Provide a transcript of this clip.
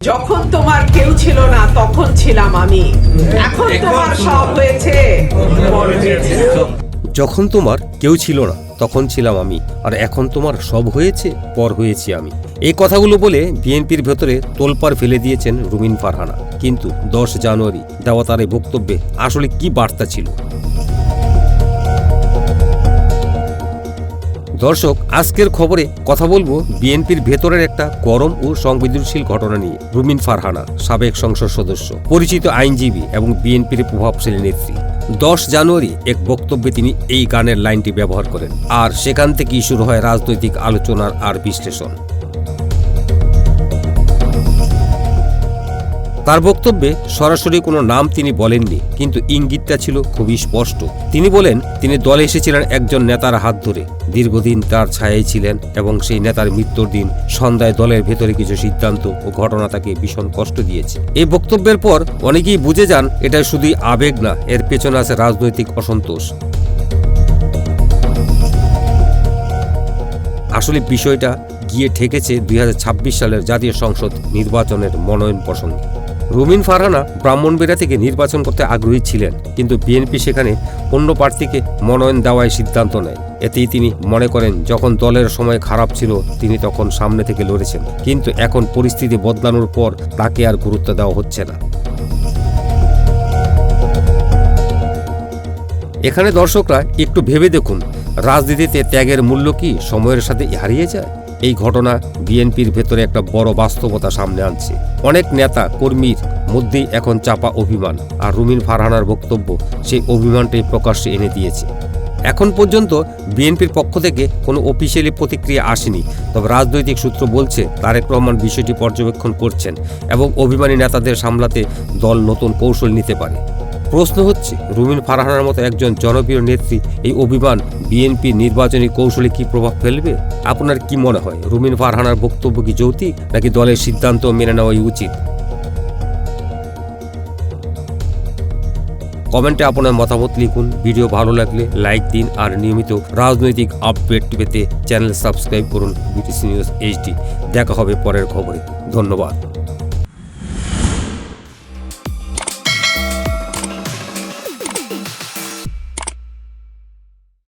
যখন তোমার কেউ ছিল না তখন ছিলাম আমি, এখন তোমার সব হয়েছে, পর হয়েছে। যখন তোমার কেউ ছিল না তখন ছিলাম আমি, আর এখন তোমার সব হয়েছে, পর হয়েছি আমি। এই কথাগুলো বলে বিএনপির ভেতরে তোলপাড় ফেলে দিয়েছেন রুমিন ফারহানা। কিন্তু 10 জানুয়ারি দেওয়া তার এই বক্তব্যে আসলে কি বার্তা ছিল? দর্শক, আজকের খবরে কথা বলবো বিএনপির ভেতরের একটা গরম ও সংবেদনশীল ঘটনা নিয়ে। রুমিন ফারহানা, সাবেক সংসদ সদস্য, পরিচিত আইনজীবী এবং বিএনপির প্রভাবশালী নেত্রী। 10 জানুয়ারি এক বক্তব্যে তিনি এই গানের লাইনটি ব্যবহার করেন, আর সেখান থেকেই শুরু হয় রাজনৈতিক আলোচনার আর বিশ্লেষণ। তার বক্তব্যে সরাসরি কোনো নাম তিনি বলেননি, কিন্তু ইঙ্গিতটা ছিল খুবই স্পষ্ট। তিনি বলেন তিনি দলে এসেছিলেন একজন নেতার হাত ধরে, দীর্ঘদিন তার ছায়ায় ছিলেন এবং সেই নেতার মৃত্যুর দিন সন্ধ্যায় দলের ভেতরে কিছু সিদ্ধান্ত ও ঘটনা তাকে ভীষণ কষ্ট দিয়েছে। এই বক্তব্যের পর অনেকেই বুঝে যান এটা শুধুই আবেগ না, এর পেছনে আছে রাজনৈতিক অসন্তোষ। আসলে বিষয়টা গিয়ে ঠেকেছে 2026 সালের জাতীয় সংসদ নির্বাচনের মনোনয়ন প্রসঙ্গে। রুমিন ফারহানা ব্রাহ্মণবাড়িয়া থেকে নির্বাচন করতে আগ্রহী ছিলেন, কিন্তু বিএনপি সেখানে অন্য প্রার্থীকে মনোনয়ন দেওয়ায় সিদ্ধান্ত নেয়। এতেই তিনি মনে করেন যখন দলের সময় খারাপ ছিল তিনি তখন সামনে থেকে লড়েছেন, কিন্তু এখন পরিস্থিতি বদলানোর পর তাকে আর গুরুত্ব দেওয়া হচ্ছে না। এখানে দর্শকরা একটু ভেবে দেখুন, রাজনীতিতে ত্যাগের মূল্য কি সময়ের সাথে হারিয়ে যায়? এই ঘটনা বিএনপির ভেতরে একটা বড় বাস্তবতা সামনে আনছে। অনেক নেতা কর্মীর মধ্যেই এখন চাপা অভিমান, আর রুমিন ফারহানার বক্তব্য সেই অভিমানটাই প্রকাশ্যে এনে দিয়েছে। এখন পর্যন্ত বিএনপির পক্ষ থেকে কোনো অফিসিয়ালি প্রতিক্রিয়া আসেনি, তবে রাজনৈতিক সূত্র বলছে তারেক রহমান বিষয়টি পর্যবেক্ষণ করছেন এবং অভিমানী নেতাদের সামলাতে দল নতুন কৌশল নিতে পারে। প্রশ্ন হচ্ছে, রুমিন ফারহানার মতো একজন জনপ্রিয় নেত্রী এই অভিমান বিএনপি নির্বাচনী কৌশলে কি প্রভাব ফেলবে? আপনার কি মনে হয়, রুমিন ফারহানার বক্তব্য কি যৌক্তিক, নাকি দলের সিদ্ধান্ত মেনে নেওয়াই উচিত? কমেন্টে আপনার মতামত লিখুন। ভিডিও ভালো লাগলে লাইক দিন, আর নিয়মিত রাজনৈতিক আপডেট পেতে চ্যানেল সাবস্ক্রাইব করুন বিটিসি নিউজ HD। দেখা হবে পরের খবরে। ধন্যবাদ।